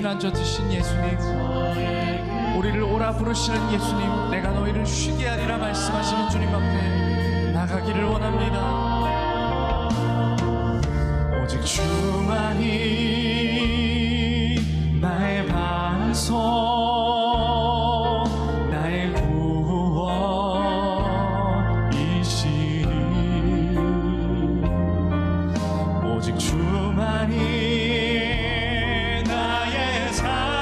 피난처 되신 예수님, 우리를 오라 부르시는 예수님, 내가 너희를 쉬게 하리라 말씀하시는 주님 앞에 나가기를 원합니다. 오직 주만이 나의 반석, 나의 구원이시니, 오직 주만이 나의 산성,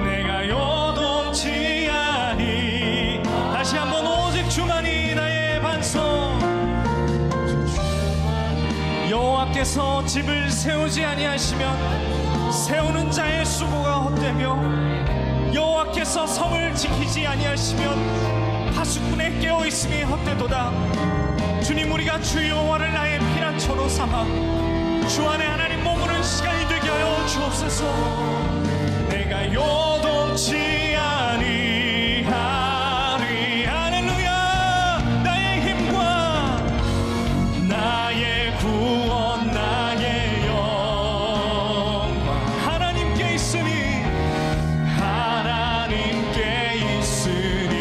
내가 요동치 아니. 다시 한번 오직 주만이 나의 반석. 여호와께서 집을 세우지 아니하시면 세우는 자의 수고가 헛되며, 여호와께서 성을 지키지 아니하시면 파수꾼의 깨어있음이 헛되도다. 주님, 우리가 주 여호와를 나의 피난처로 삼아 주 안에 하나님 머무는 시간이 되게 하여 주옵소서. 내가 요동치 아니하리. 할렐루야. 나의 힘과 나의 구원, 나의 영광 하나님께 있으니, 하나님께 있으니,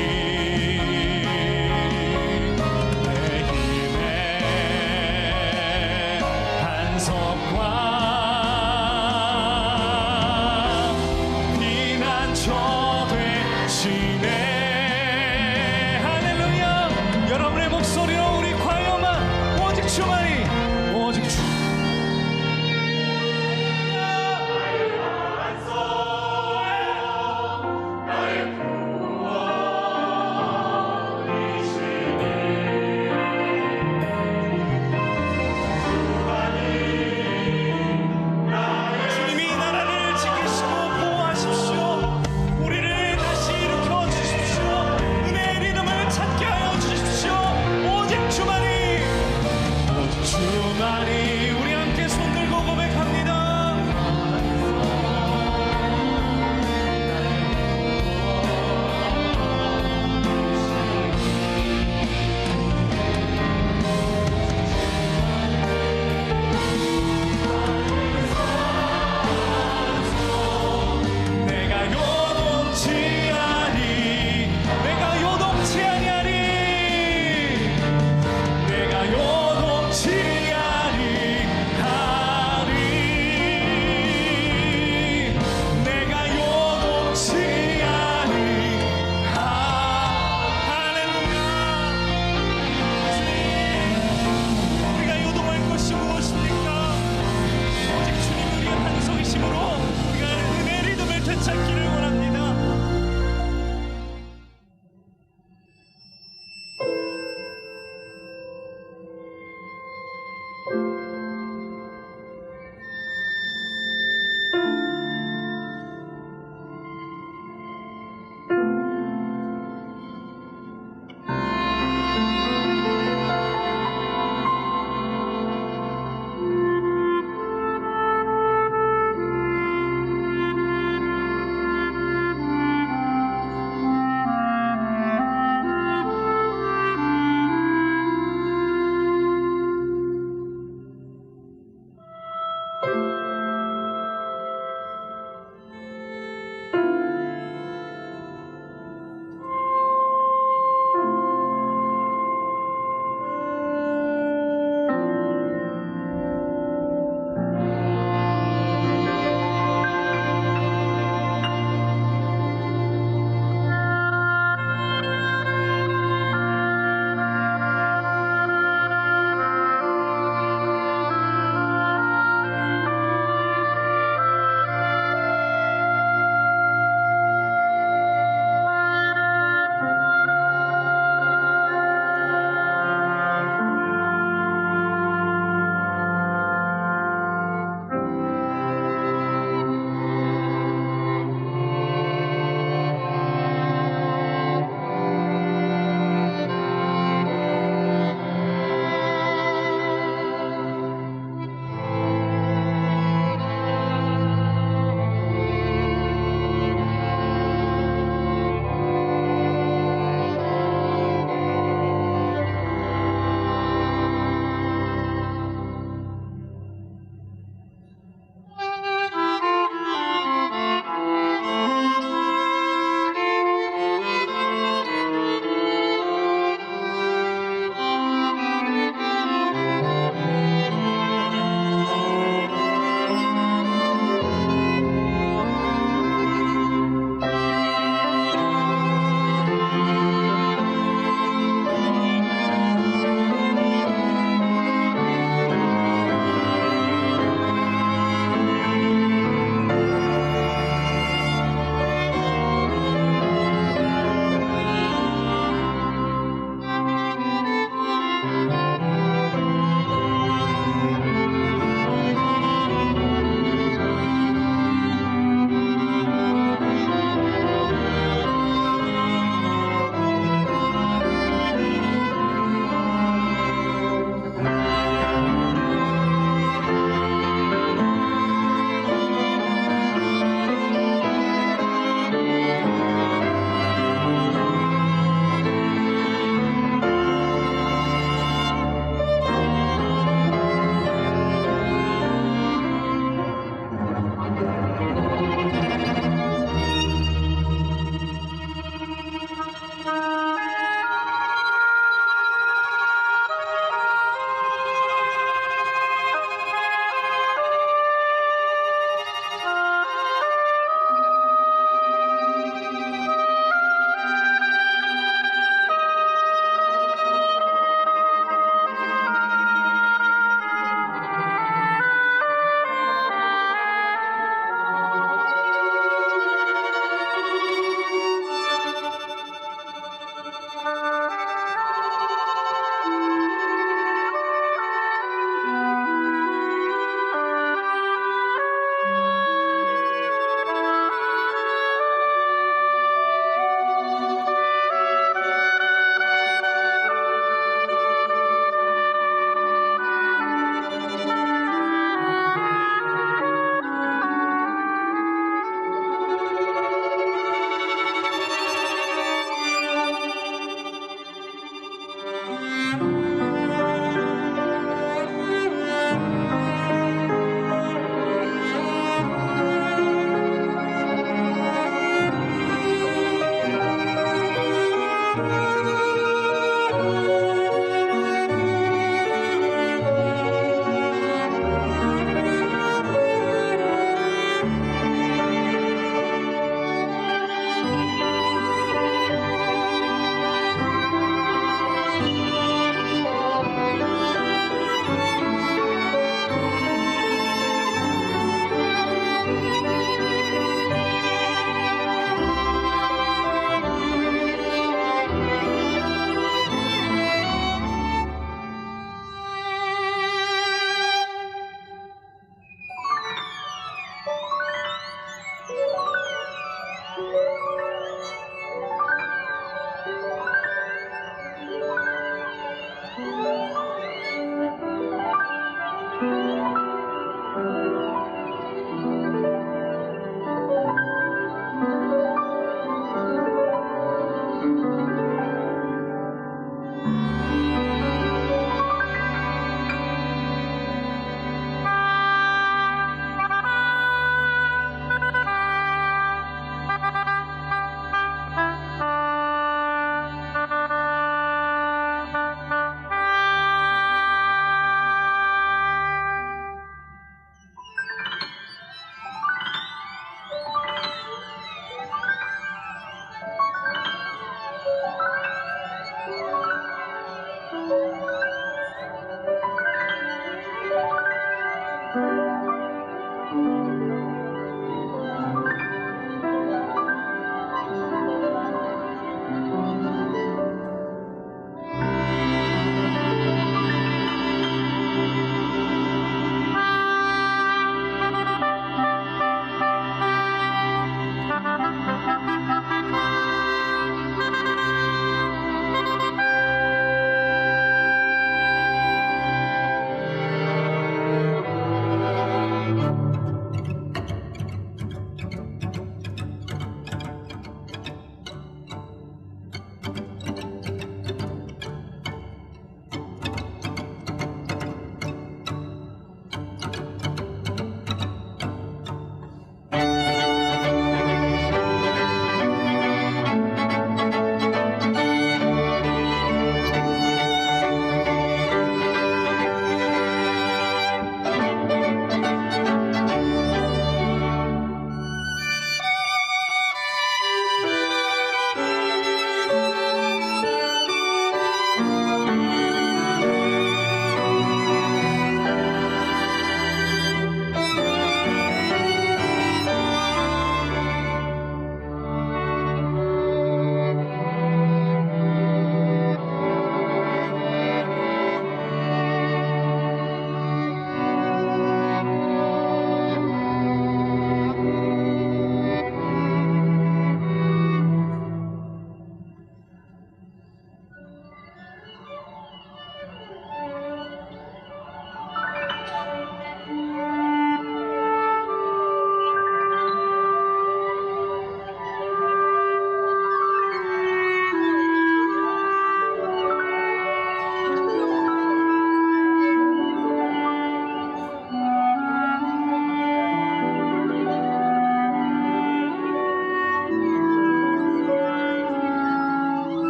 내 힘의 반석과 피난처 되시네. 할렐루야. 여러분의 목소리로 우리 과요만 오직 주만이, 오직 주. 주님이 이 나라를 지키시고 보호하십시오. 우리를 다시 일으켜 주십시오. 은혜의 리듬을 찾게 하여 주십시오. 오직 주만이, 오직 주만이. 우리 함께 손 들고 고백합니다. 내가 요동치 아니, 내가 요동치 아니하리. 내가 요동치 아니,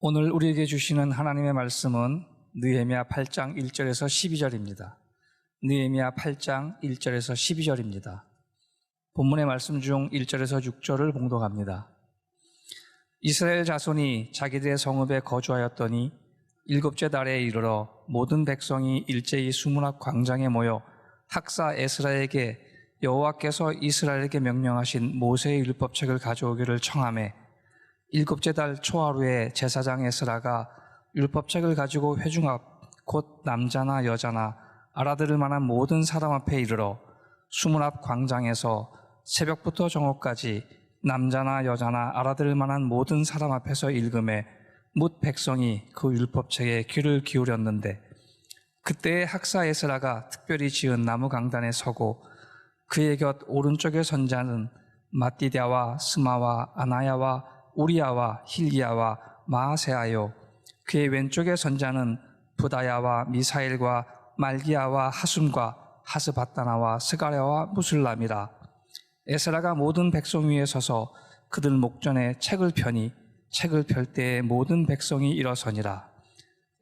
오늘 우리에게 주시는 하나님의 말씀은 느헤미야 8장 1절에서 12절입니다. 느헤미야 8장 1절에서 12절입니다. 본문의 말씀 중 1절에서 6절을 봉독합니다. 이스라엘 자손이 자기들의 성읍에 거주하였더니 일곱째 달에 이르러 모든 백성이 일제히 수문 앞 광장에 모여 학사 에스라에게 여호와께서 이스라엘에게 명령하신 모세의 율법책을 가져오기를 청하매 일곱째 달 초하루에 제사장 에스라가 율법책을 가지고 회중 앞 곧 남자나 여자나 알아들을 만한 모든 사람 앞에 이르러 수문 앞 광장에서 새벽부터 정오까지 남자나 여자나 알아들을 만한 모든 사람 앞에서 읽음에 뭇 백성이 그 율법책에 귀를 기울였는데 그때에 학사 에스라가 특별히 지은 나무 강단에 서고 그의 곁 오른쪽에 선 자는 마띠디아와 스마와 아나야와 우리야와 힐기야와 마아세아요 그의 왼쪽에 선 자는 부다야와 미사엘과 말기야와 하순과 하스바다나와 스가랴와 무술람이라. 에스라가 모든 백성 위에 서서 그들 목전에 책을 펴니 책을 펼 때에 모든 백성이 일어서니라.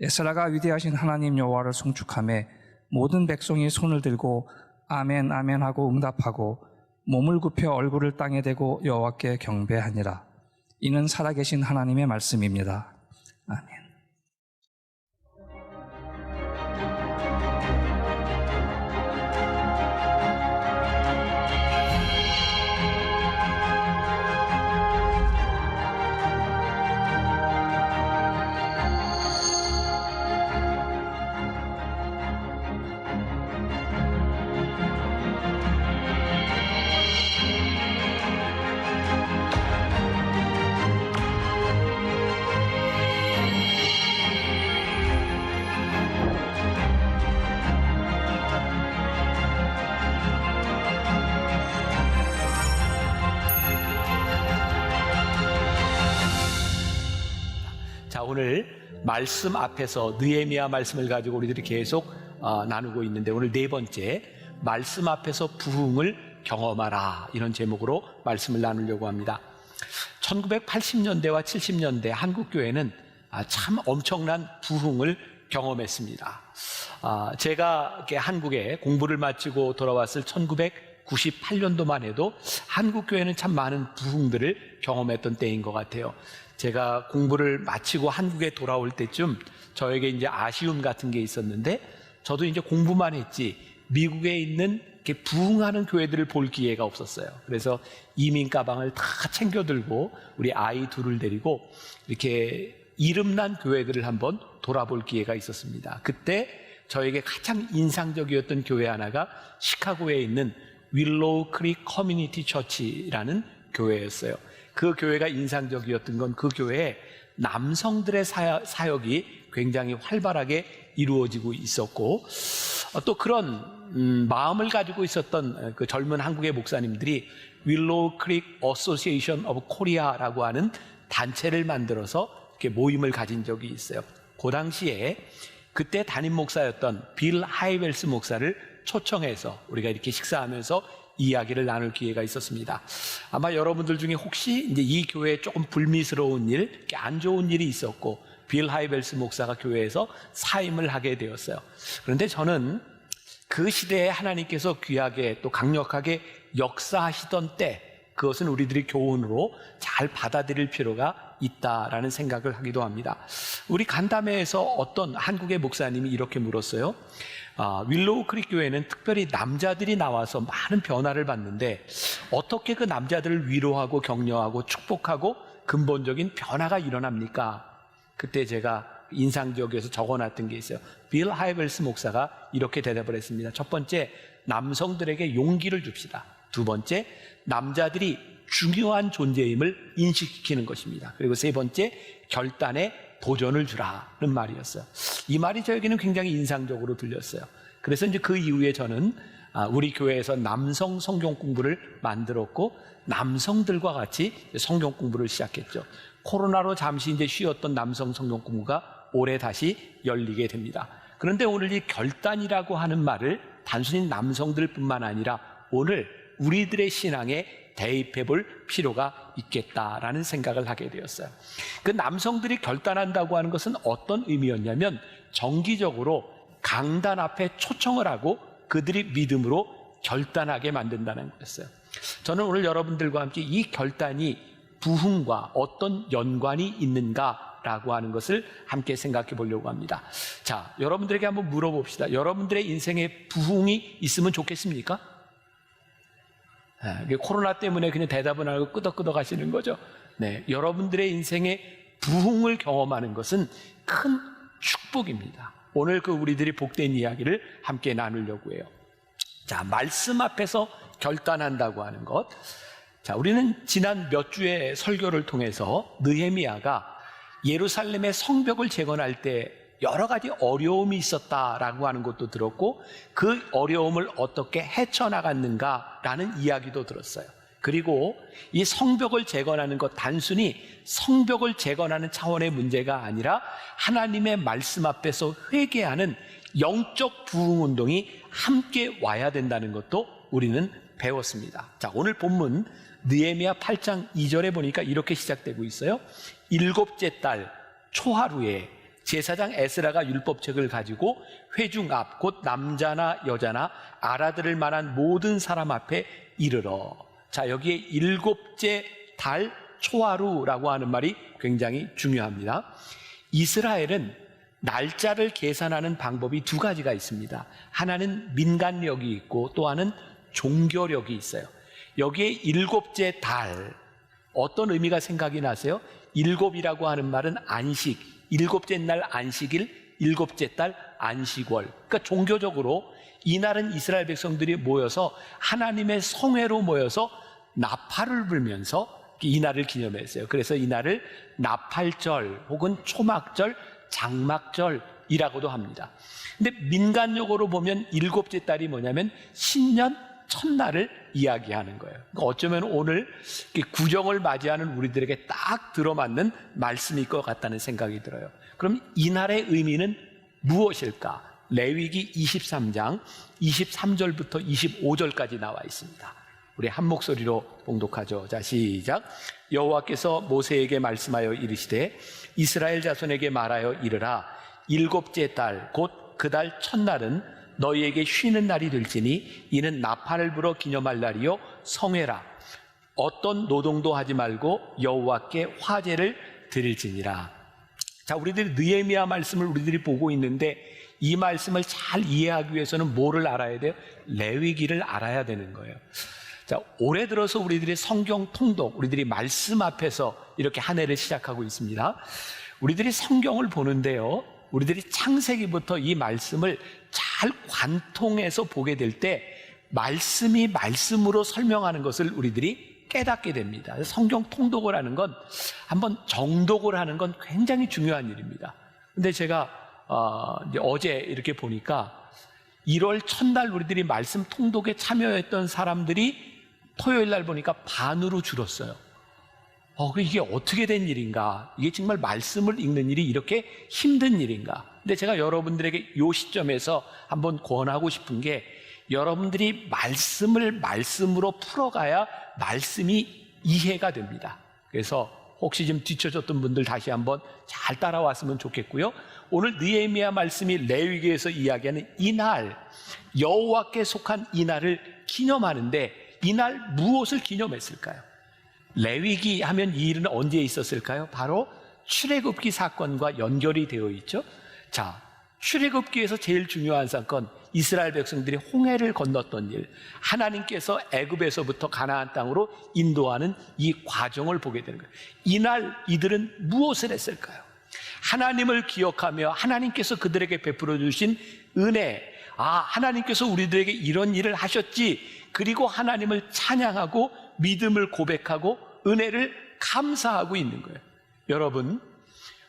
에스라가 위대하신 하나님 여호와를 송축하며 모든 백성이 손을 들고 아멘 아멘 하고 응답하고 몸을 굽혀 얼굴을 땅에 대고 여호와께 경배하니라. 이는 살아계신 하나님의 말씀입니다. 아멘. 자, 오늘 말씀 앞에서 느헤미야 말씀을 가지고 우리들이 계속 나누고 있는데 오늘 네 번째 말씀 앞에서 부흥을 경험하라 이런 제목으로 말씀을 나누려고 합니다. 1980년대와 70년대 한국교회는 참 엄청난 부흥을 경험했습니다. 제가 한국에 공부를 마치고 돌아왔을 1998년도만 해도 한국교회는 참 많은 부흥들을 경험했던 때인 것 같아요. 제가 공부를 마치고 한국에 돌아올 때쯤 저에게 이제 아쉬움 같은 게 있었는데 저도 이제 공부만 했지 미국에 있는 이렇게 부흥하는 교회들을 볼 기회가 없었어요. 그래서 이민 가방을 다 챙겨 들고 우리 아이 둘을 데리고 이렇게 이름난 교회들을 한번 돌아볼 기회가 있었습니다. 그때 저에게 가장 인상적이었던 교회 하나가 시카고에 있는 윌로우 크릭 커뮤니티 처치라는 교회였어요. 그 교회가 인상적이었던 건 그 교회에 남성들의 사역이 굉장히 활발하게 이루어지고 있었고 또 그런 마음을 가지고 있었던 그 젊은 한국의 목사님들이 윌로우 크릭 어소시에이션 오브 코리아라고 하는 단체를 만들어서 이렇게 모임을 가진 적이 있어요. 그 당시에 그때 담임 목사였던 빌 하이웰스 목사를 초청해서 우리가 이렇게 식사하면서 이야기를 나눌 기회가 있었습니다. 아마 여러분들 중에 혹시 이제 이 교회에 조금 불미스러운 일, 안 좋은 일이 있었고 빌 하이웰스 목사가 교회에서 사임을 하게 되었어요. 그런데 저는 그 시대에 하나님께서 귀하게 또 강력하게 역사하시던 때 그것은 우리들이 교훈으로 잘 받아들일 필요가 있다라는 생각을 하기도 합니다. 우리 간담회에서 어떤 한국의 목사님이 이렇게 물었어요. 윌로우 크릭 교회는 특별히 남자들이 나와서 많은 변화를 봤는데 어떻게 그 남자들을 위로하고 격려하고 축복하고 근본적인 변화가 일어납니까? 그때 제가 인상적이어서 적어놨던 게 있어요. 빌 하이웰스 목사가 이렇게 대답을 했습니다. 첫 번째, 남성들에게 용기를 줍시다. 두 번째, 남자들이 중요한 존재임을 인식시키는 것입니다. 그리고 세 번째, 결단에 도전을 주라는 말이었어요. 이 말이 저에게는 굉장히 인상적으로 들렸어요. 그래서 이제 그 이후에 저는 우리 교회에서 남성 성경 공부를 만들었고 남성들과 같이 성경 공부를 시작했죠. 코로나로 잠시 이제 쉬었던 남성 성경 공부가 올해 다시 열리게 됩니다. 그런데 오늘 이 결단이라고 하는 말을 단순히 남성들뿐만 아니라 오늘 우리들의 신앙의 대입해 볼 필요가 있겠다라는 생각을 하게 되었어요. 그 남성들이 결단한다고 하는 것은 어떤 의미였냐면 정기적으로 강단 앞에 초청을 하고 그들이 믿음으로 결단하게 만든다는 거였어요. 저는 오늘 여러분들과 함께 이 결단이 부흥과 어떤 연관이 있는가라고 하는 것을 함께 생각해 보려고 합니다. 자, 여러분들에게 한번 물어봅시다. 여러분들의 인생에 부흥이 있으면 좋겠습니까? 코로나 때문에 그냥 대답은 안 하고 끄덕끄덕 하시는 거죠. 네, 여러분들의 인생에 부흥을 경험하는 것은 큰 축복입니다. 오늘 그 우리들이 복된 이야기를 함께 나누려고 해요. 자, 말씀 앞에서 결단한다고 하는 것. 자, 우리는 지난 몇 주의 설교를 통해서 느헤미야가 예루살렘의 성벽을 재건할 때 여러 가지 어려움이 있었다라고 하는 것도 들었고 그 어려움을 어떻게 헤쳐나갔는가라는 이야기도 들었어요. 그리고 이 성벽을 재건하는 것 단순히 성벽을 재건하는 차원의 문제가 아니라 하나님의 말씀 앞에서 회개하는 영적 부흥운동이 함께 와야 된다는 것도 우리는 배웠습니다. 자, 오늘 본문 느헤미야 8장 2절에 보니까 이렇게 시작되고 있어요. 일곱째 달 초하루에 제사장 에스라가 율법책을 가지고 회중 앞 곧 남자나 여자나 알아들을 만한 모든 사람 앞에 이르러. 자, 여기에 일곱째 달 초하루라고 하는 말이 굉장히 중요합니다. 이스라엘은 날짜를 계산하는 방법이 두 가지가 있습니다. 하나는 민간력이 있고 또 하나는 종교력이 있어요. 여기에 일곱째 달, 어떤 의미가 생각이 나세요? 일곱이라고 하는 말은 안식, 일곱째 날 안식일, 일곱째 달 안식월. 그러니까 종교적으로 이날은 이스라엘 백성들이 모여서 하나님의 성회로 모여서 나팔을 불면서 이날을 기념했어요. 그래서 이날을 나팔절 혹은 초막절, 장막절이라고도 합니다. 근데 민간적으로 보면 일곱째 달이 뭐냐면 신년 첫날을 이야기하는 거예요. 그러니까 어쩌면 오늘 구정을 맞이하는 우리들에게 딱 들어맞는 말씀일 것 같다는 생각이 들어요. 그럼 이날의 의미는 무엇일까? 레위기 23장 23절부터 25절까지 나와 있습니다. 우리 한 목소리로 봉독하죠. 자, 시작. 여호와께서 모세에게 말씀하여 이르시되 이스라엘 자손에게 말하여 이르라. 일곱째 달 곧 그 달 첫날은 너희에게 쉬는 날이 될지니 이는 나팔을 불어 기념할 날이요 성회라. 어떤 노동도 하지 말고 여호와께 화제를 드릴지니라. 자, 우리들이 느헤미야 말씀을 우리들이 보고 있는데 이 말씀을 잘 이해하기 위해서는 뭐를 알아야 돼요? 레위기를 알아야 되는 거예요. 자, 올해 들어서 우리들이 성경 통독, 우리들이 말씀 앞에서 이렇게 한 해를 시작하고 있습니다. 우리들이 성경을 보는데요, 우리들이 창세기부터 이 말씀을 잘 관통해서 보게 될 때 말씀이 말씀으로 설명하는 것을 우리들이 깨닫게 됩니다. 성경 통독을 하는 건, 한번 정독을 하는 건 굉장히 중요한 일입니다. 근데 제가 이제 어제 이렇게 보니까 1월 첫날 우리들이 말씀 통독에 참여했던 사람들이 토요일 날 보니까 반으로 줄었어요. 이게 어떻게 된 일인가? 이게 정말 말씀을 읽는 일이 이렇게 힘든 일인가? 근데 제가 여러분들에게 이 시점에서 한번 권하고 싶은 게, 여러분들이 말씀을 말씀으로 풀어가야 말씀이 이해가 됩니다. 그래서 혹시 좀 뒤쳐졌던 분들 다시 한번 잘 따라왔으면 좋겠고요. 오늘 느헤미야 말씀이 레위기에서 이야기하는 이날, 여호와께 속한 이날을 기념하는데 이날 무엇을 기념했을까요? 레위기 하면 이 일은 언제 있었을까요? 바로 출애굽기 사건과 연결이 되어 있죠. 자, 출애굽기에서 제일 중요한 사건, 이스라엘 백성들이 홍해를 건넜던 일, 하나님께서 애굽에서부터 가나안 땅으로 인도하는 이 과정을 보게 되는 거예요. 이날 이들은 무엇을 했을까요? 하나님을 기억하며 하나님께서 그들에게 베풀어 주신 은혜, 하나님께서 우리들에게 이런 일을 하셨지, 그리고 하나님을 찬양하고 믿음을 고백하고 은혜를 감사하고 있는 거예요. 여러분,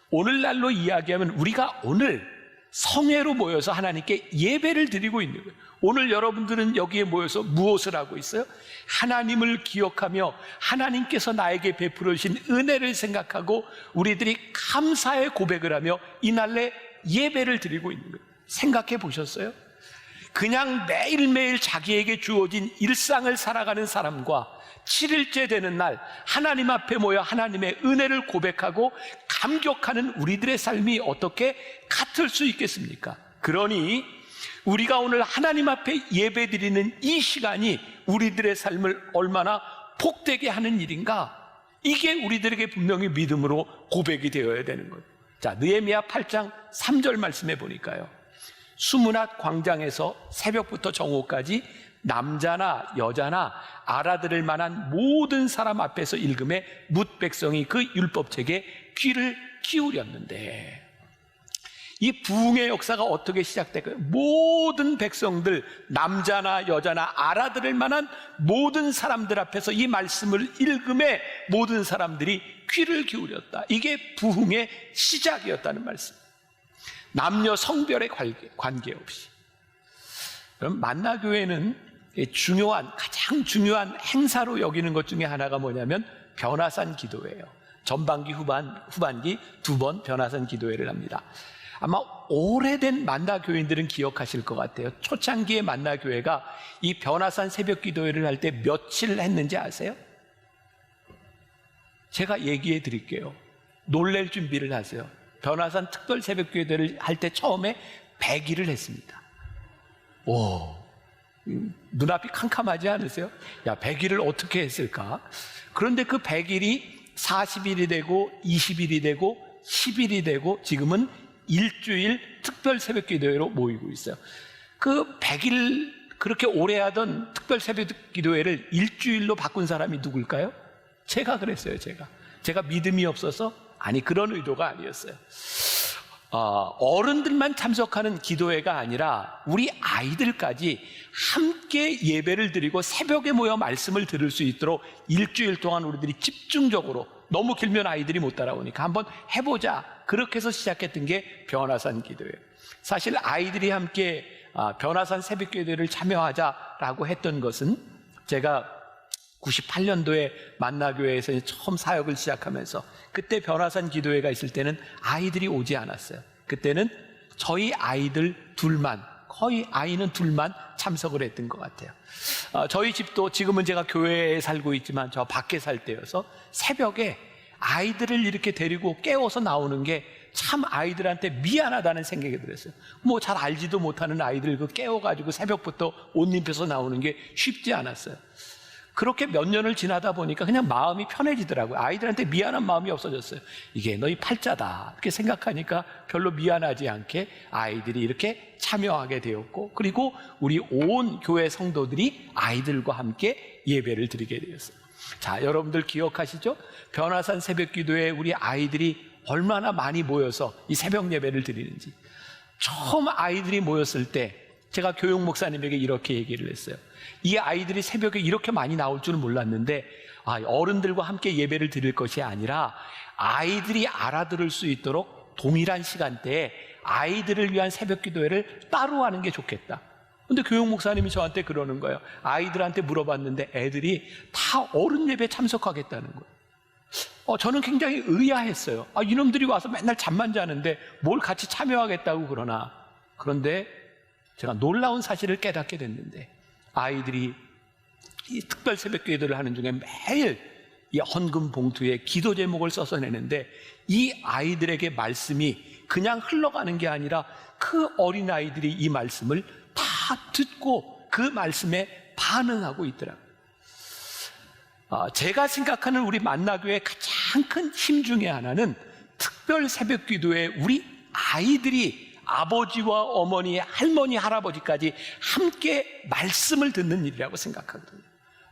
오늘날로 이야기하면 우리가 오늘 성회로 모여서 하나님께 예배를 드리고 있는 거예요. 오늘 여러분들은 여기에 모여서 무엇을 하고 있어요? 하나님을 기억하며 하나님께서 나에게 베풀어 주신 은혜를 생각하고 우리들이 감사의 고백을 하며 이날에 예배를 드리고 있는 거예요. 생각해 보셨어요? 그냥 매일매일 자기에게 주어진 일상을 살아가는 사람과 7일째 되는 날 하나님 앞에 모여 하나님의 은혜를 고백하고 감격하는 우리들의 삶이 어떻게 같을 수 있겠습니까? 그러니 우리가 오늘 하나님 앞에 예배드리는 이 시간이 우리들의 삶을 얼마나 복되게 하는 일인가? 이게 우리들에게 분명히 믿음으로 고백이 되어야 되는 거예요. 자, 느헤미야 8장 3절 말씀해 보니까요, 수문앗 광장에서 새벽부터 정오까지 남자나 여자나 알아들을 만한 모든 사람 앞에서 읽음에 뭇 백성이 그 율법책에 귀를 기울였는데, 이 부흥의 역사가 어떻게 시작될까요? 모든 백성들, 남자나 여자나 알아들을 만한 모든 사람들 앞에서 이 말씀을 읽음에 모든 사람들이 귀를 기울였다. 이게 부흥의 시작이었다는 말씀. 남녀 성별의 관계없이. 그럼 만나교회는 가장 중요한 행사로 여기는 것 중에 하나가 뭐냐면 변화산 기도회예요. 전반기 후반기 2번 변화산 기도회를 합니다. 아마 오래된 만나교인들은 기억하실 것 같아요. 초창기의 만나교회가 이 변화산 새벽 기도회를 할 때 며칠 했는지 아세요? 제가 얘기해 드릴게요. 놀랄 준비를 하세요. 변화산 특별 새벽 기도회를 할 때 처음에 100일을 했습니다. 오, 눈앞이 캄캄하지 않으세요? 야, 100일을 어떻게 했을까? 그런데 그 100일이 40일이 되고 20일이 되고 10일이 되고 지금은 일주일 특별 새벽 기도회로 모이고 있어요. 그 100일 그렇게 오래 하던 특별 새벽 기도회를 일주일로 바꾼 사람이 누굴까요? 제가 그랬어요. 제가 믿음이 없어서? 아니, 그런 의도가 아니었어요. 어른들만 참석하는 기도회가 아니라 우리 아이들까지 함께 예배를 드리고 새벽에 모여 말씀을 들을 수 있도록 일주일 동안 우리들이 집중적으로, 너무 길면 아이들이 못 따라오니까 한번 해보자, 그렇게 해서 시작했던 게 변화산 기도회예요. 사실 아이들이 함께 변화산 새벽 기도회를 참여하자라고 했던 것은, 제가 98년도에 만나교회에서 처음 사역을 시작하면서 그때 변화산 기도회가 있을 때는 아이들이 오지 않았어요. 그때는 저희 아이들 둘만, 거의 아이는 둘만 참석을 했던 것 같아요. 저희 집도 지금은 제가 교회에 살고 있지만 저 밖에 살 때여서 새벽에 아이들을 이렇게 데리고 깨워서 나오는 게 참 아이들한테 미안하다는 생각이 들었어요. 뭐 잘 알지도 못하는 아이들 그 깨워가지고 새벽부터 옷 입혀서 나오는 게 쉽지 않았어요. 그렇게 몇 년을 지나다 보니까 그냥 마음이 편해지더라고요. 아이들한테 미안한 마음이 없어졌어요. 이게 너희 팔자다 이렇게 생각하니까 별로 미안하지 않게 아이들이 이렇게 참여하게 되었고, 그리고 우리 온 교회 성도들이 아이들과 함께 예배를 드리게 되었어요. 자, 여러분들 기억하시죠? 변화산 새벽 기도에 우리 아이들이 얼마나 많이 모여서 이 새벽 예배를 드리는지. 처음 아이들이 모였을 때 제가 교육 목사님에게 이렇게 얘기를 했어요. 이 아이들이 새벽에 이렇게 많이 나올 줄은 몰랐는데, 어른들과 함께 예배를 드릴 것이 아니라 아이들이 알아들을 수 있도록 동일한 시간대에 아이들을 위한 새벽 기도회를 따로 하는 게 좋겠다. 근데 교육 목사님이 저한테 그러는 거예요. 아이들한테 물어봤는데 애들이 다 어른 예배 참석하겠다는 거예요. 저는 굉장히 의아했어요. 이놈들이 와서 맨날 잠만 자는데 뭘 같이 참여하겠다고 그러나. 그런데 제가 놀라운 사실을 깨닫게 됐는데, 아이들이 이 특별 새벽 기도를 하는 중에 매일 이 헌금 봉투에 기도 제목을 써서 내는데, 이 아이들에게 말씀이 그냥 흘러가는 게 아니라 그 어린아이들이 이 말씀을 다 듣고 그 말씀에 반응하고 있더라고요. 제가 생각하는 우리 만나교회의 가장 큰 힘 중에 하나는 특별 새벽 기도에 우리 아이들이 아버지와 어머니, 할머니, 할아버지까지 함께 말씀을 듣는 일이라고 생각하거든요.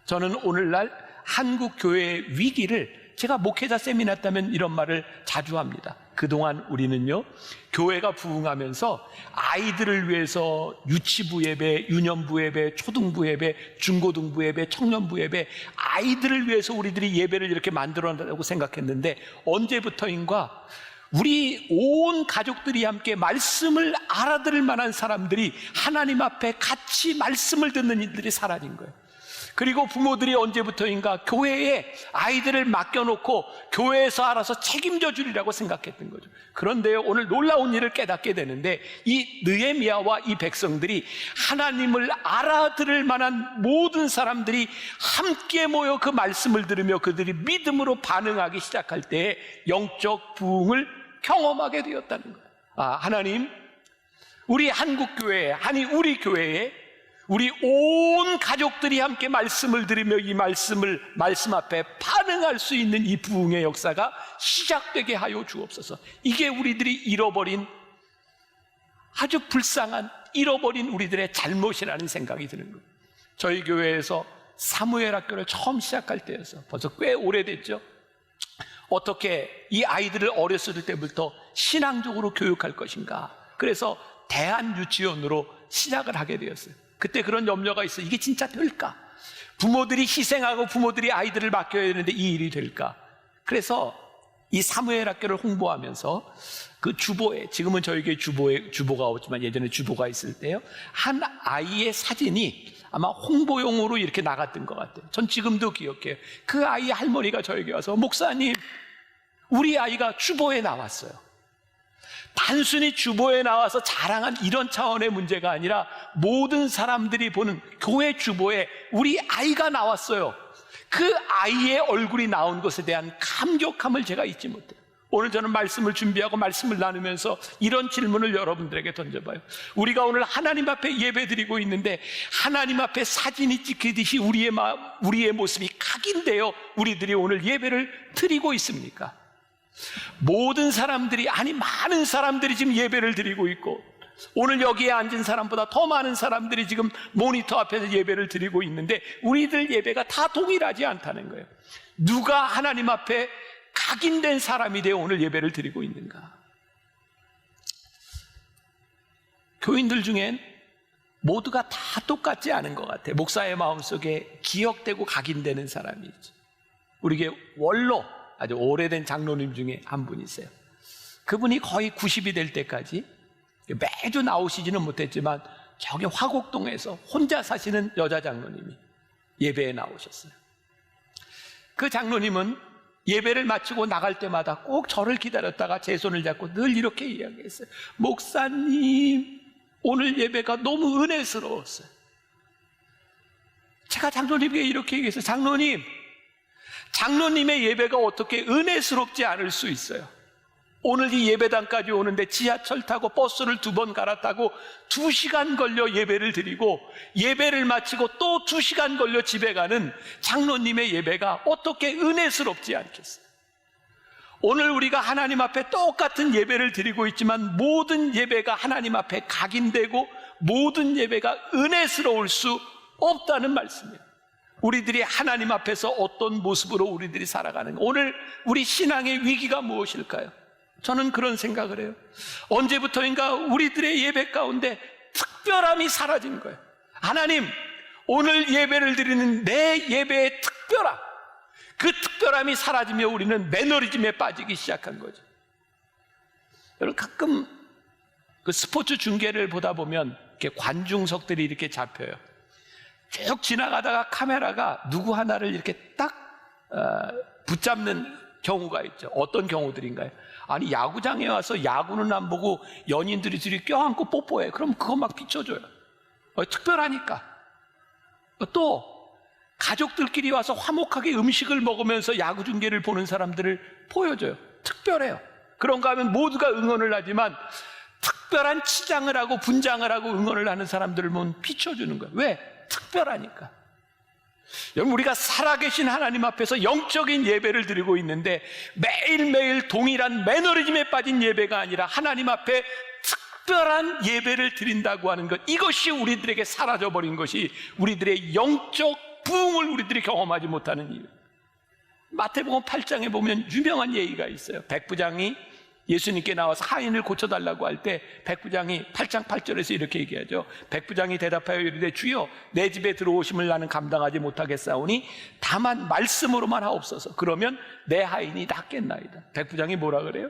저는 오늘날 한국 교회의 위기를, 제가 목회자 세미나 때면 이런 말을 자주 합니다. 그동안 우리는요, 교회가 부흥하면서 아이들을 위해서 유치부 예배, 유년부 예배, 초등부 예배, 중고등부 예배, 청년부 예배, 아이들을 위해서 우리들이 예배를 이렇게 만들어낸다고 생각했는데, 언제부터인가 우리 온 가족들이 함께 말씀을 알아들을 만한 사람들이 하나님 앞에 같이 말씀을 듣는 일들이 사라진 거예요. 그리고 부모들이 언제부터인가 교회에 아이들을 맡겨놓고 교회에서 알아서 책임져 주리라고 생각했던 거죠. 그런데 오늘 놀라운 일을 깨닫게 되는데, 이 느헤미야와 이 백성들이 하나님을 알아들을 만한 모든 사람들이 함께 모여 그 말씀을 들으며 그들이 믿음으로 반응하기 시작할 때 영적 부흥을 경험하게 되었다는 거예요. 하나님, 우리 한국교회에, 아니 우리 교회에 우리 온 가족들이 함께 말씀을 들으며 이 말씀 앞에 반응할 수 있는 이 부흥의 역사가 시작되게 하여 주옵소서. 이게 우리들이 잃어버린, 아주 불쌍한 잃어버린 우리들의 잘못이라는 생각이 드는 거예요. 저희 교회에서 사무엘 학교를 처음 시작할 때여서 벌써 꽤 오래됐죠. 어떻게 이 아이들을 어렸을 때부터 신앙적으로 교육할 것인가. 그래서 대한유치원으로 시작을 하게 되었어요. 그때 그런 염려가 있어요. 이게 진짜 될까? 부모들이 희생하고 부모들이 아이들을 맡겨야 되는데 이 일이 될까? 그래서 이 사무엘 학교를 홍보하면서 그 주보에, 지금은 저희 교회 주보가 없지만 예전에 주보가 있을 때요, 한 아이의 사진이 아마 홍보용으로 이렇게 나갔던 것 같아요. 전 지금도 기억해요. 그 아이 할머니가 저에게 와서, 목사님, 우리 아이가 주보에 나왔어요. 단순히 주보에 나와서 자랑한 이런 차원의 문제가 아니라 모든 사람들이 보는 교회 주보에 우리 아이가 나왔어요. 그 아이의 얼굴이 나온 것에 대한 감격함을 제가 잊지 못해요. 오늘 저는 말씀을 준비하고 말씀을 나누면서 이런 질문을 여러분들에게 던져봐요. 우리가 오늘 하나님 앞에 예배드리고 있는데 하나님 앞에 사진이 찍히듯이 우리의 모습이 각인되어 우리들이 오늘 예배를 드리고 있습니까? 모든 사람들이, 아니 많은 사람들이 지금 예배를 드리고 있고, 오늘 여기에 앉은 사람보다 더 많은 사람들이 지금 모니터 앞에서 예배를 드리고 있는데 우리들 예배가 다 동일하지 않다는 거예요. 누가 하나님 앞에 각인된 사람이 되어 오늘 예배를 드리고 있는가? 교인들 중엔 모두가 다 똑같지 않은 것 같아요. 목사의 마음속에 기억되고 각인되는 사람이 있죠. 우리 교회 원로 아주 오래된 장로님 중에 한 분이세요. 그분이 거의 90이 될 때까지 매주 나오시지는 못했지만 저기 화곡동에서 혼자 사시는 여자 장로님이 예배에 나오셨어요. 그 장로님은 예배를 마치고 나갈 때마다 꼭 저를 기다렸다가 제 손을 잡고 늘 이렇게 이야기했어요. 목사님, 오늘 예배가 너무 은혜스러웠어요. 제가 장로님에게 이렇게 얘기했어요. 장로님의 예배가 어떻게 은혜스럽지 않을 수 있어요? 오늘 이 예배당까지 오는데 지하철 타고 버스를 2번 갈아타고 2시간 걸려 예배를 드리고 예배를 마치고 또 2시간 걸려 집에 가는 장로님의 예배가 어떻게 은혜스럽지 않겠어요? 오늘 우리가 하나님 앞에 똑같은 예배를 드리고 있지만 모든 예배가 하나님 앞에 각인되고 모든 예배가 은혜스러울 수 없다는 말씀이에요. 우리들이 하나님 앞에서 어떤 모습으로 우리들이 살아가는가? 오늘 우리 신앙의 위기가 무엇일까요? 저는 그런 생각을 해요. 언제부터인가 우리들의 예배 가운데 특별함이 사라진 거예요. 하나님, 오늘 예배를 드리는 내 예배의 특별함, 그 특별함이 사라지며 우리는 매너리즘에 빠지기 시작한 거죠. 여러분, 가끔 그 스포츠 중계를 보다 보면 이렇게 관중석들이 이렇게 잡혀요. 쭉 지나가다가 카메라가 누구 하나를 이렇게 딱 붙잡는 경우가 있죠. 어떤 경우들인가요? 아니, 야구장에 와서 야구는 안 보고 연인들이 둘이 껴안고 뽀뽀해. 그럼 그거 막 비춰줘요. 특별하니까. 또 가족들끼리 와서 화목하게 음식을 먹으면서 야구 중계를 보는 사람들을 보여줘요. 특별해요. 그런가 하면 모두가 응원을 하지만 특별한 치장을 하고 분장을 하고 응원을 하는 사람들을 보면 비춰주는 거예요. 왜? 특별하니까. 여러분, 우리가 살아계신 하나님 앞에서 영적인 예배를 드리고 있는데 매일매일 동일한 매너리즘에 빠진 예배가 아니라 하나님 앞에 특별한 예배를 드린다고 하는 것, 이것이 우리들에게 사라져버린 것이 우리들의 영적 부흥을 우리들이 경험하지 못하는 이유. 마태복음 8장에 보면 유명한 예의가 있어요. 백부장이 예수님께 나와서 하인을 고쳐달라고 할 때 백부장이 8장 8절에서 이렇게 얘기하죠. 백부장이 대답하여 이르되 주여, 내 집에 들어오심을 나는 감당하지 못하겠사오니 다만 말씀으로만 하옵소서. 그러면 내 하인이 낫겠나이다. 백부장이 뭐라 그래요?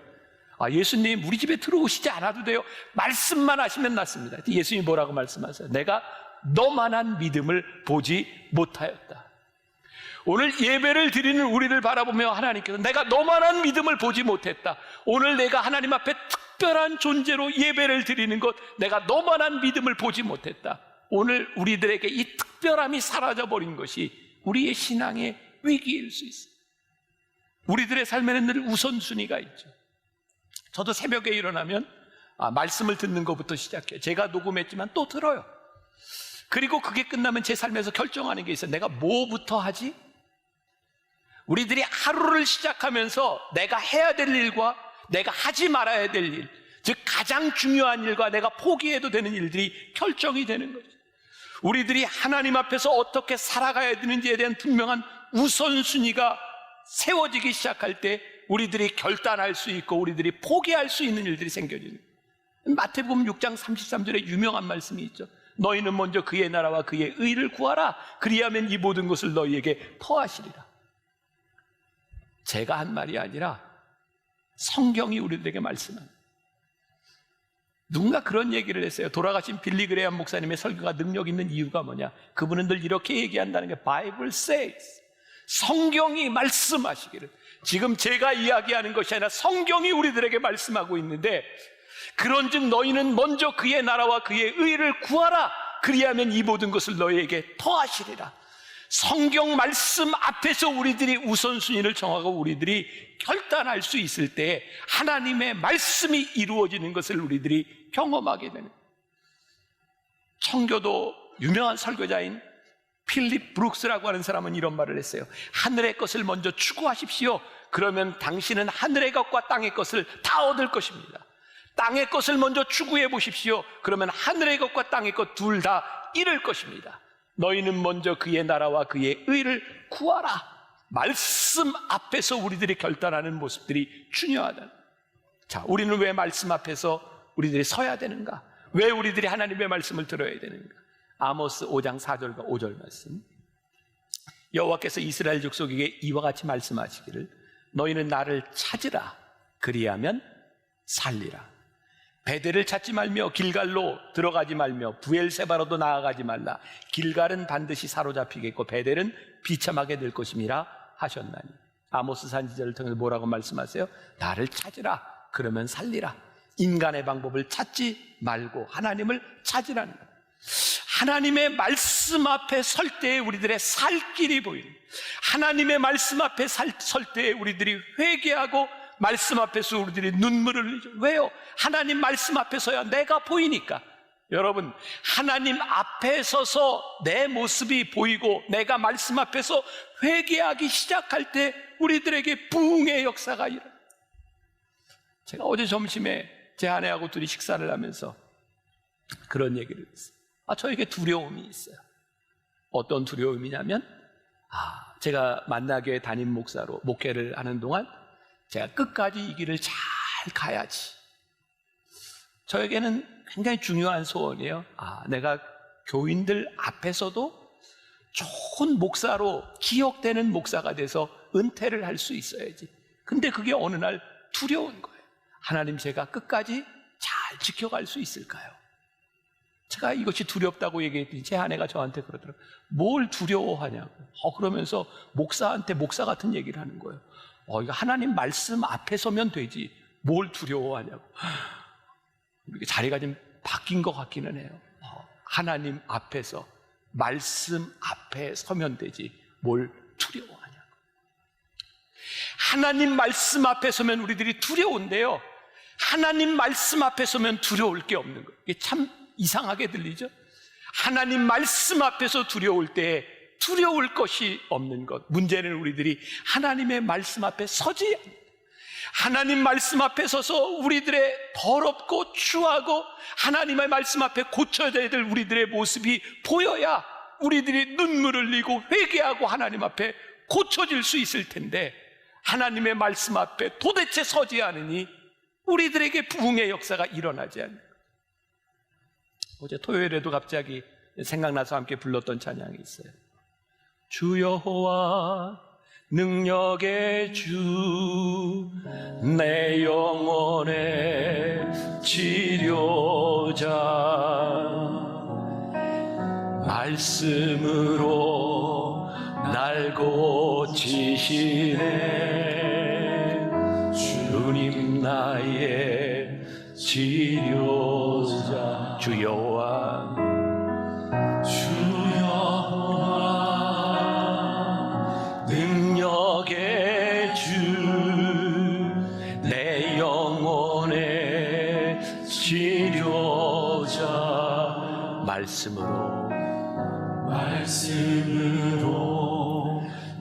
예수님, 우리 집에 들어오시지 않아도 돼요. 말씀만 하시면 낫습니다. 예수님이 뭐라고 말씀하세요? 내가 너만한 믿음을 보지 못하였다. 오늘 예배를 드리는 우리를 바라보며 하나님께서 내가 너만한 믿음을 보지 못했다. 오늘 내가 하나님 앞에 특별한 존재로 예배를 드리는 것, 내가 너만한 믿음을 보지 못했다. 오늘 우리들에게 이 특별함이 사라져버린 것이 우리의 신앙의 위기일 수 있어요. 우리들의 삶에는 늘 우선순위가 있죠. 저도 새벽에 일어나면 말씀을 듣는 것부터 시작해요. 제가 녹음했지만 또 들어요. 그리고 그게 끝나면 제 삶에서 결정하는 게 있어요. 내가 뭐부터 하지? 우리들이 하루를 시작하면서 내가 해야 될 일과 내가 하지 말아야 될 일, 즉 가장 중요한 일과 내가 포기해도 되는 일들이 결정이 되는 거죠. 우리들이 하나님 앞에서 어떻게 살아가야 되는지에 대한 분명한 우선순위가 세워지기 시작할 때 우리들이 결단할 수 있고 우리들이 포기할 수 있는 일들이 생겨지는 거예요. 마태복음 6장 33절에 유명한 말씀이 있죠. 너희는 먼저 그의 나라와 그의 의를 구하라. 그리하면 이 모든 것을 너희에게 더하시리라. 제가 한 말이 아니라 성경이 우리들에게 말씀합니다. 누군가 그런 얘기를 했어요. 돌아가신 빌리 그레이엄 목사님의 설교가 능력 있는 이유가 뭐냐? 그분은 늘 이렇게 얘기한다는 게 Bible says, 성경이 말씀하시기를. 지금 제가 이야기하는 것이 아니라 성경이 우리들에게 말씀하고 있는데, 그런즉 너희는 먼저 그의 나라와 그의 의를 구하라. 그리하면 이 모든 것을 너희에게 더하시리라. 성경 말씀 앞에서 우리들이 우선순위를 정하고 우리들이 결단할 수 있을 때 하나님의 말씀이 이루어지는 것을 우리들이 경험하게 되는, 청교도 유명한 설교자인 필립 브룩스라고 하는 사람은 이런 말을 했어요. 하늘의 것을 먼저 추구하십시오. 그러면 당신은 하늘의 것과 땅의 것을 다 얻을 것입니다. 땅의 것을 먼저 추구해 보십시오. 그러면 하늘의 것과 땅의 것 둘 다 잃을 것입니다. 너희는 먼저 그의 나라와 그의 의를 구하라. 말씀 앞에서 우리들이 결단하는 모습들이 중요하다. 자, 우리는 왜 말씀 앞에서 우리들이 서야 되는가? 왜 우리들이 하나님의 말씀을 들어야 되는가? 아모스 5장 4절과 5절 말씀. 여호와께서 이스라엘 족속에게 이와 같이 말씀하시기를 너희는 나를 찾으라. 그리하면 살리라. 베델을 찾지 말며 길갈로 들어가지 말며 부엘세바로도 나아가지 말라. 길갈은 반드시 사로잡히겠고 베델은 비참하게 될 것임이라 하셨나니. 아모스 선지자를 통해서 뭐라고 말씀하세요? 나를 찾으라. 그러면 살리라. 인간의 방법을 찾지 말고 하나님을 찾으라는 거예요. 하나님의 말씀 앞에 설 때에 우리들의 살 길이 보이는, 하나님의 말씀 앞에 설 때에 우리들이 회개하고 말씀 앞에서 우리들이 눈물을 흘리죠. 왜요? 하나님 말씀 앞에 서야 내가 보이니까. 여러분, 하나님 앞에 서서 내 모습이 보이고 내가 말씀 앞에서 회개하기 시작할 때 우리들에게 부흥의 역사가 일어나요. 제가 어제 점심에 제 아내하고 둘이 식사를 하면서 그런 얘기를 했어요. 저에게 두려움이 있어요. 어떤 두려움이냐면, 제가 만나교회 담임 목사로 목회를 하는 동안 제가 끝까지 이 길을 잘 가야지. 저에게는 굉장히 중요한 소원이에요. 내가 교인들 앞에서도 좋은 목사로 기억되는 목사가 돼서 은퇴를 할 수 있어야지. 근데 그게 어느 날 두려운 거예요. 하나님, 제가 끝까지 잘 지켜갈 수 있을까요? 제가 이것이 두렵다고 얘기했더니 제 아내가 저한테 그러더라고요. 뭘 두려워하냐고. 그러면서 목사한테 목사 같은 얘기를 하는 거예요. 이거 하나님 말씀 앞에 서면 되지 뭘 두려워하냐고. 이게 자리가 좀 바뀐 것 같기는 해요. 하나님 앞에서 말씀 앞에 서면 되지 뭘 두려워하냐고. 하나님 말씀 앞에 서면 우리들이 두려운데요, 하나님 말씀 앞에 서면 두려울 게 없는 거예요. 이게 참 이상하게 들리죠? 하나님 말씀 앞에서 두려울 때 두려울 것이 없는 것. 문제는 우리들이 하나님의 말씀 앞에 서지 않는다. 하나님 말씀 앞에 서서 우리들의 더럽고 추하고 하나님의 말씀 앞에 고쳐야 될 우리들의 모습이 보여야 우리들이 눈물을 흘리고 회개하고 하나님 앞에 고쳐질 수 있을 텐데, 하나님의 말씀 앞에 도대체 서지 않으니 우리들에게 부흥의 역사가 일어나지 않는 거예요. 어제 토요일에도 갑자기 생각나서 함께 불렀던 찬양이 있어요. 주 여호와 능력의 주, 내 영혼의 치료자, 말씀으로 날 고 고치시네. 주님 나의 치료자. 주 여호와 능력의 주, 내 영혼의 치료자. 말씀으로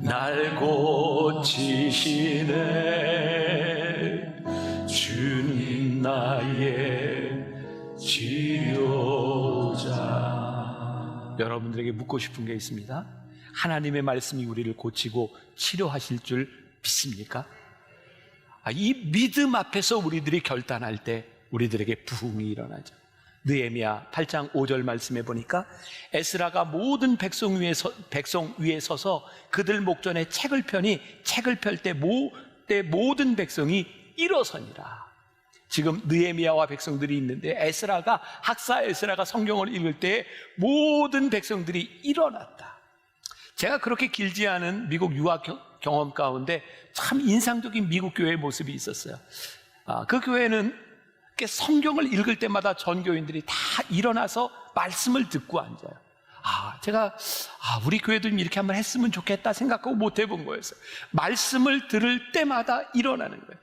날 고치시네. 주님 나의 치료자. 여러분들에게 묻고 싶은 게 있습니다. 하나님의 말씀이 우리를 고치고 치료하실 줄 믿습니까? 이 믿음 앞에서 우리들이 결단할 때 우리들에게 부흥이 일어나죠. 느헤미야 8장 5절 말씀에 보니까 에스라가 모든 백성 위에 서서 그들 목전에 책을 펴니 책을 펼 때 모든 백성이 일어서니라. 지금 느헤미야와 백성들이 있는데 학사 에스라가 성경을 읽을 때 모든 백성들이 일어났다. 제가 그렇게 길지 않은 미국 유학 경험 가운데 참 인상적인 미국 교회의 모습이 있었어요. 그 교회는 성경을 읽을 때마다 전교인들이 다 일어나서 말씀을 듣고 앉아요. 제가 우리 교회도 이렇게 한번 했으면 좋겠다 생각하고 못 해본 거였어요. 말씀을 들을 때마다 일어나는 거예요.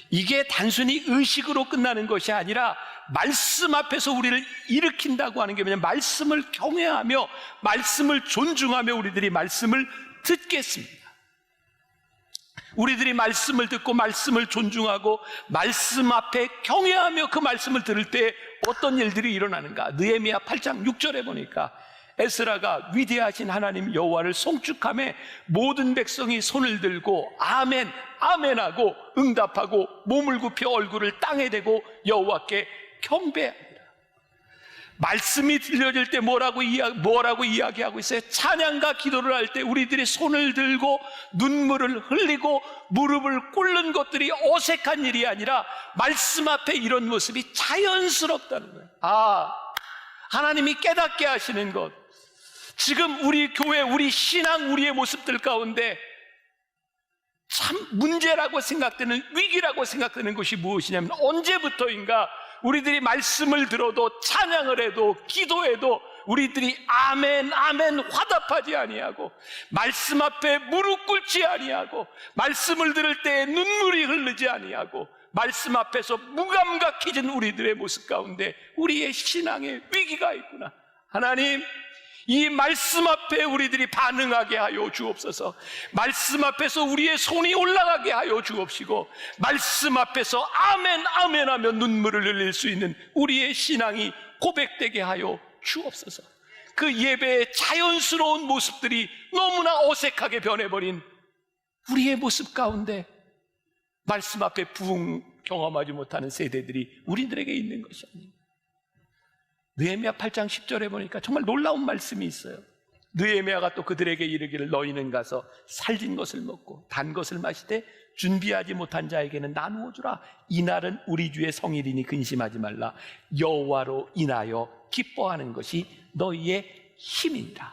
이게 단순히 의식으로 끝나는 것이 아니라 말씀 앞에서 우리를 일으킨다고 하는 게 뭐냐면 말씀을 경외하며 말씀을 존중하며 우리들이 말씀을 듣겠습니다. 우리들이 말씀을 듣고 말씀을 존중하고 말씀 앞에 경외하며 그 말씀을 들을 때 어떤 일들이 일어나는가? 느헤미야 8장 6절에 보니까 에스라가 위대하신 하나님 여호와를 송축하며 모든 백성이 손을 들고 아멘 아멘 하고 응답하고 몸을 굽혀 얼굴을 땅에 대고 여호와께 경배합니다. 말씀이 들려질 때 뭐라고 이야기하고 있어요? 찬양과 기도를 할 때 우리들이 손을 들고 눈물을 흘리고 무릎을 꿇는 것들이 어색한 일이 아니라 말씀 앞에 이런 모습이 자연스럽다는 거예요. 하나님이 깨닫게 하시는 것. 지금 우리 교회, 우리 신앙, 우리의 모습들 가운데 참 문제라고 생각되는, 위기라고 생각되는 것이 무엇이냐면 언제부터인가 우리들이 말씀을 들어도 찬양을 해도 기도해도 우리들이 아멘 아멘 화답하지 아니하고 말씀 앞에 무릎 꿇지 아니하고 말씀을 들을 때 눈물이 흐르지 아니하고 말씀 앞에서 무감각해진 우리들의 모습 가운데 우리의 신앙에 위기가 있구나. 하나님, 이 말씀 앞에 우리들이 반응하게 하여 주옵소서. 말씀 앞에서 우리의 손이 올라가게 하여 주옵시고 말씀 앞에서 아멘 아멘 하며 눈물을 흘릴 수 있는 우리의 신앙이 고백되게 하여 주옵소서. 그 예배의 자연스러운 모습들이 너무나 어색하게 변해버린 우리의 모습 가운데 말씀 앞에 부흥 경험하지 못하는 세대들이 우리들에게 있는 것이 아닙니다. 느헤미야 8장 10절에 보니까 정말 놀라운 말씀이 있어요. 느헤미야가 또 그들에게 이르기를 너희는 가서 살진 것을 먹고 단 것을 마시되 준비하지 못한 자에게는 나누어 주라. 이날은 우리 주의 성일이니 근심하지 말라. 여호와로 인하여 기뻐하는 것이 너희의 힘이니라.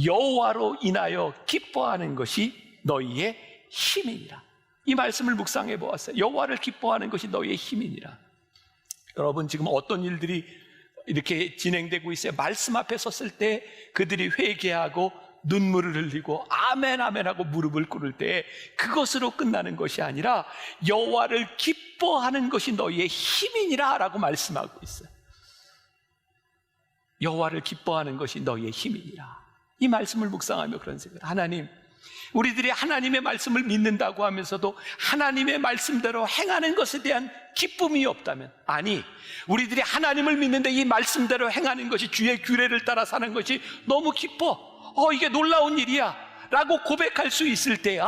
여호와로 인하여 기뻐하는 것이 너희의 힘이니라. 이 말씀을 묵상해 보았어요. 여호와를 기뻐하는 것이 너희의 힘이니라. 여러분, 지금 어떤 일들이 이렇게 진행되고 있어요. 말씀 앞에 섰을 때 그들이 회개하고 눈물을 흘리고 아멘 아멘 하고 무릎을 꿇을 때 그것으로 끝나는 것이 아니라 여호와를 기뻐하는 것이 너희의 힘이니라 라고 말씀하고 있어요. 여호와를 기뻐하는 것이 너희의 힘이니라. 이 말씀을 묵상하며 그런 생각을, 하나님, 우리들이 하나님의 말씀을 믿는다고 하면서도 하나님의 말씀대로 행하는 것에 대한 기쁨이 없다면, 아니, 우리들이 하나님을 믿는데 이 말씀대로 행하는 것이, 주의 규례를 따라 사는 것이 너무 기뻐, 이게 놀라운 일이야 라고 고백할 수 있을 때,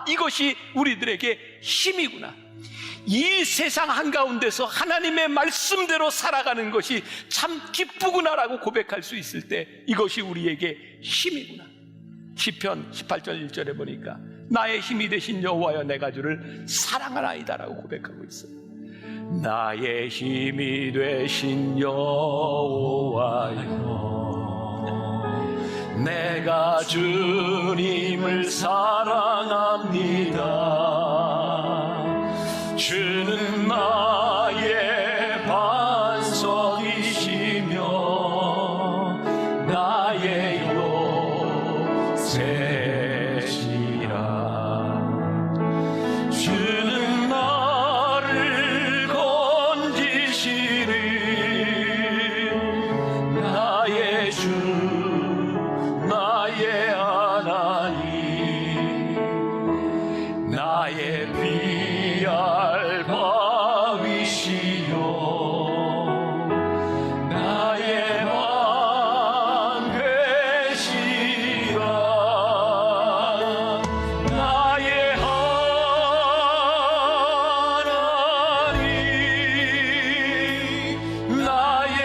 이것이 우리들에게 힘이구나. 이 세상 한가운데서 하나님의 말씀대로 살아가는 것이 참 기쁘구나 라고 고백할 수 있을 때 이것이 우리에게 힘이구나. 시편 18절 1절에 보니까 나의 힘이 되신 여호와여 내가 주를 사랑하나이다 라고 고백하고 있어요. 나의 힘이 되신 여호와여 내가 주님을 사랑합니다. 주는 나의 반석이시며 나의 요새시라. 주는 나를 건지시는 나의 주 나의 하나님 나의 피할 바위시요 나의 방패시라. 나의 하나님 나의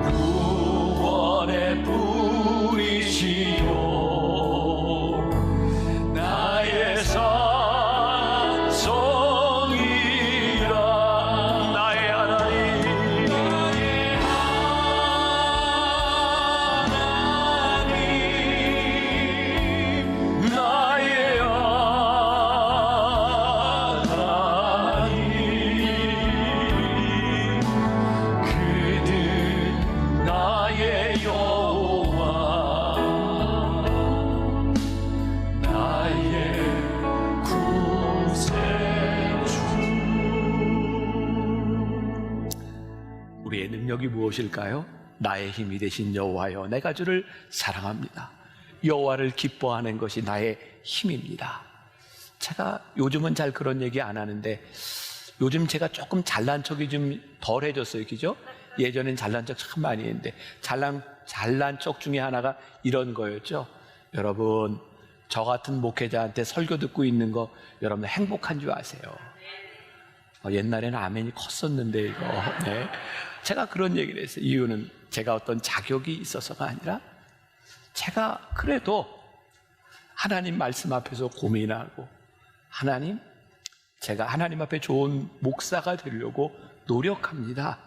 구원의 뿌리시요 나의 산성이라. 나의 하나님 나의 하나님 그는 나의 여호와 나의 구세주. 우리의 능력이 무엇일까요? 나의 힘이 되신 여호와여 내가 주를 사랑합니다. 여호와를 기뻐하는 것이 나의 힘입니다. 제가 요즘은 잘 그런 얘기 안 하는데 요즘 제가 조금 잘난 척이 좀 덜해졌어요. 그죠? 예전엔 잘난 척 참 많이 했는데 잘난 척 중에 하나가 이런 거였죠. 여러분 저 같은 목회자한테 설교 듣고 있는 거 여러분 행복한 줄 아세요? 옛날에는 아멘이 컸었는데 이거 네. 제가 그런 얘기를 했어요. 이유는 제가 어떤 자격이 있어서가 아니라 제가 그래도 하나님 말씀 앞에서 고민하고 하나님 제가 하나님 앞에 좋은 목사가 되려고 노력합니다.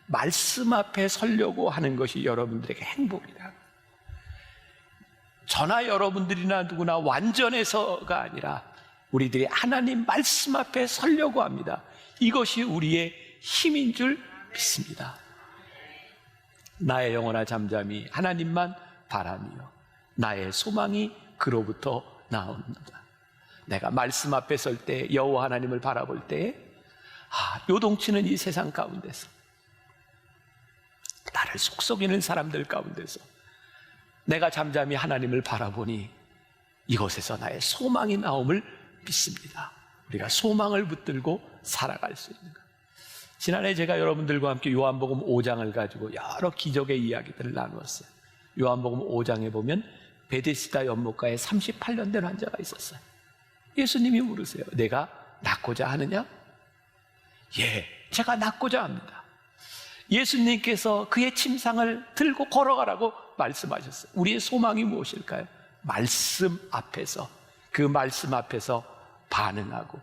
말씀 앞에 서려고 하는 것이 여러분들에게 행복이다. 저나 여러분들이나 누구나 완전해서가 아니라 우리들이 하나님 말씀 앞에 서려고 합니다. 이것이 우리의 힘인 줄 믿습니다. 나의 영혼아 잠잠히 하나님만 바라며 나의 소망이 그로부터 나옵니다. 내가 말씀 앞에 설 때 여호와 하나님을 바라볼 때에 요동치는 이 세상 가운데서 나를 속썩이는 사람들 가운데서 내가 잠잠히 하나님을 바라보니 이곳에서 나의 소망이 나옴을 믿습니다. 우리가 소망을 붙들고 살아갈 수 있는 것. 지난해 제가 여러분들과 함께 요한복음 5장을 가지고 여러 기적의 이야기들을 나누었어요. 요한복음 5장에 보면 베데스다 연못가에 38년 된 환자가 있었어요. 예수님이 물으세요. 내가 낫고자 하느냐? 예, 제가 낫고자 합니다. 예수님께서 그의 침상을 들고 걸어가라고 말씀하셨어요. 우리의 소망이 무엇일까요? 말씀 앞에서, 그 말씀 앞에서 반응하고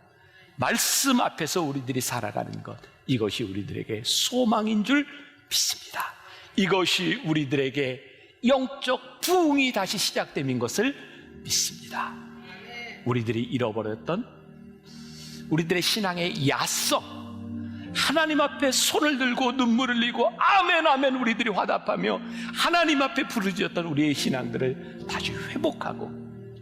말씀 앞에서 우리들이 살아가는 것, 이것이 우리들에게 소망인 줄 믿습니다. 이것이 우리들에게 영적 부흥이 다시 시작됨인 것을 믿습니다. 우리들이 잃어버렸던 우리들의 신앙의 야성, 하나님 앞에 손을 들고 눈물을 흘리고 아멘 아멘 우리들이 화답하며 하나님 앞에 부르짖었던 우리의 신앙들을 다시 회복하고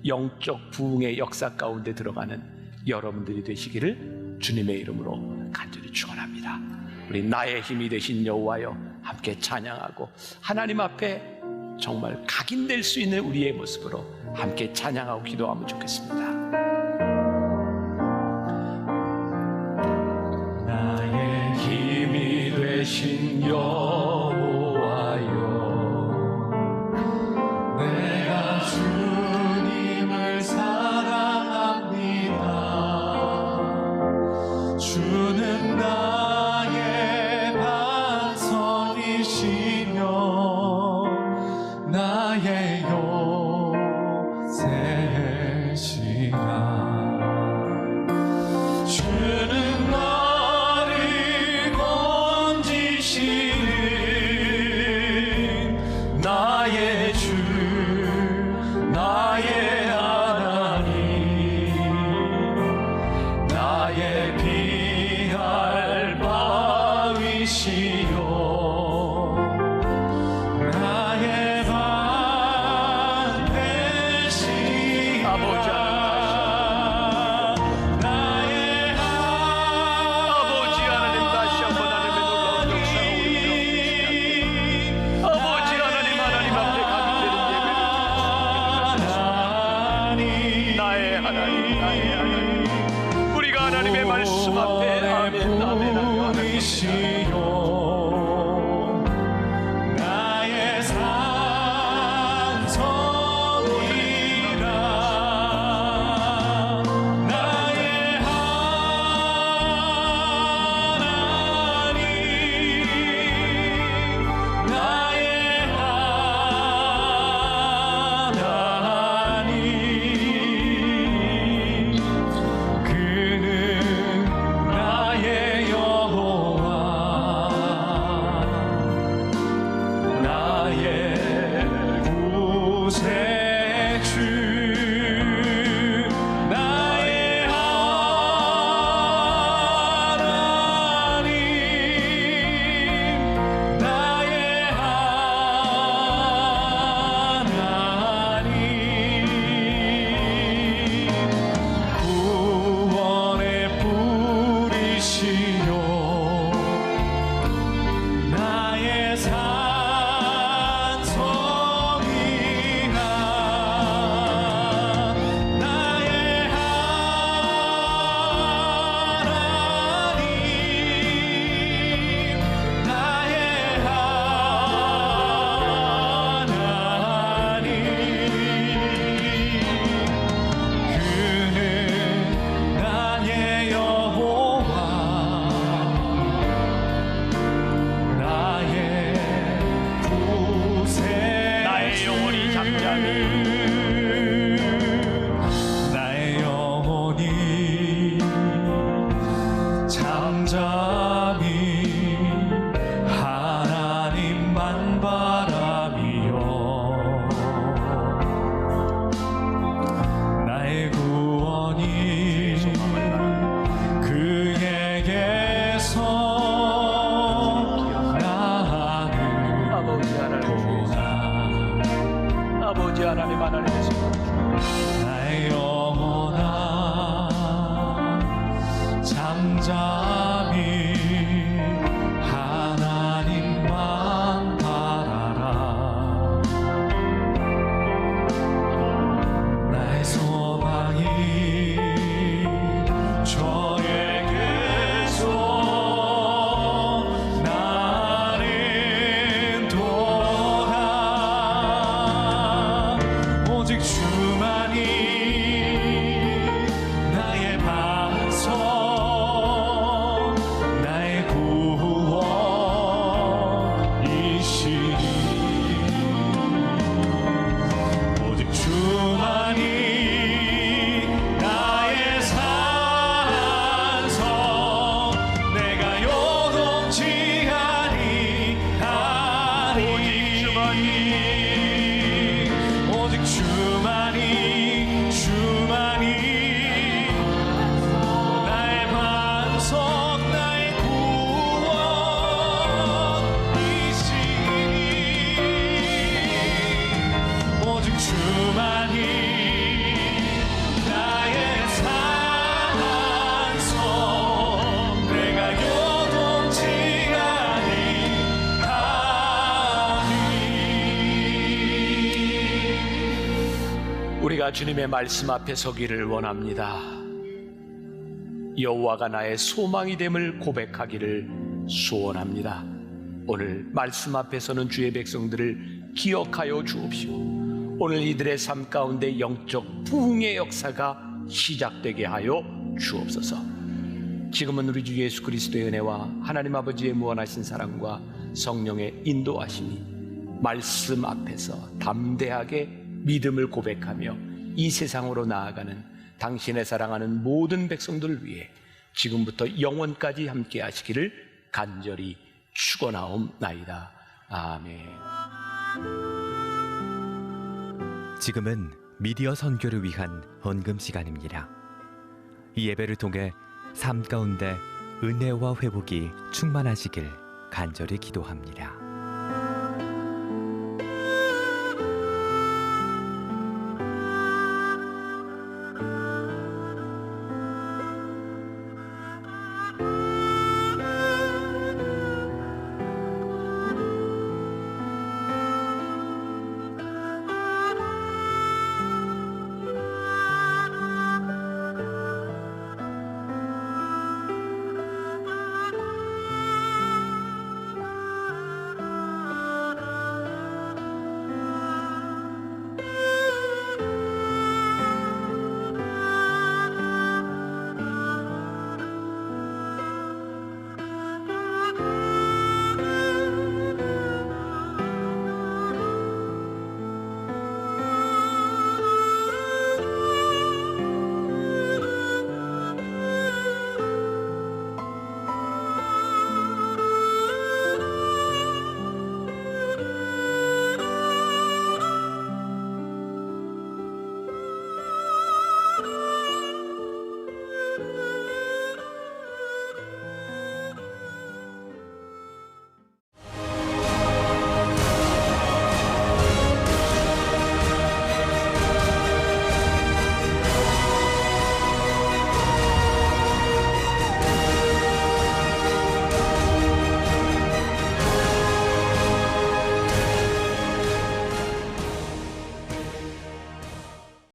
영적 부흥의 역사 가운데 들어가는 여러분들이 되시기를 주님의 이름으로 간절히 축원합니다. 우리 나의 힘이 되신 여호와여 함께 찬양하고 하나님 앞에 정말 각인될 수 있는 우리의 모습으로 함께 찬양하고 기도하면 좋겠습니다. 나의 힘이 되신 여호와여 내가 주님을 사랑합니다. 주는 나의 반석이시며 나의 요새시라. 주는 나를 나의 반 되시라 아버지 하나님 다시 한번 하나님의 놀라운 역사가 우리 가운데 아버지 하나님 앞에 가기 되는 예배를 나의 하나님 우리가 하나님의 말씀 앞에 아멘 나의 산성이라 나의 하나님 나의 하나님 그는 나의 여호와 나의 구세주 나의 하나님 나의 하나님 구원의 뿌리시요 나의 산성이라 나의 하나님 나의 하나님 그는 나의 여호와 나의 구세 나의 영혼이 잠잠히 나의 영혼이 잠잠히 하나님만 바라미요 나의 구원이 그에게서 나는 아버지 하나님의 손 나의 영혼아 잠잠히 하나님만 바라라 나의 소망이 저에게서 나는 도다 오직 주만이 나의 반석 나의 구원이시니 오직 주만이 나의 산성 내가 요동치 아니하니 오직 주만이 나의 반석 나의 구원이시니 오직 주만이 나의 산성 내가 요동치 아니하니 우리가 주님의 말씀 앞에 서기를 원합니다. 여호와가 나의 소망이 됨을 고백하기를 소원합니다. 오늘 말씀 앞에 서는 주의 백성들을 기억하여 주옵시오. 오늘 이들의 삶 가운데 영적 부흥의 역사가 시작되게 하여 주옵소서. 지금은 우리 주 예수 그리스도의 은혜와 하나님 아버지의 무한하신 사랑과 성령의 인도하심이 말씀 앞에서 담대하게 믿음을 고백하며 이 세상으로 나아가는 당신의 사랑하는 모든 백성들을 위해 지금부터 영원까지 함께 하시기를 간절히 축원하옵나이다. 아멘. 지금은 미디어 선교를 위한 헌금 시간입니다. 이 예배를 통해 삶 가운데 은혜와 회복이 충만하시길 간절히 기도합니다.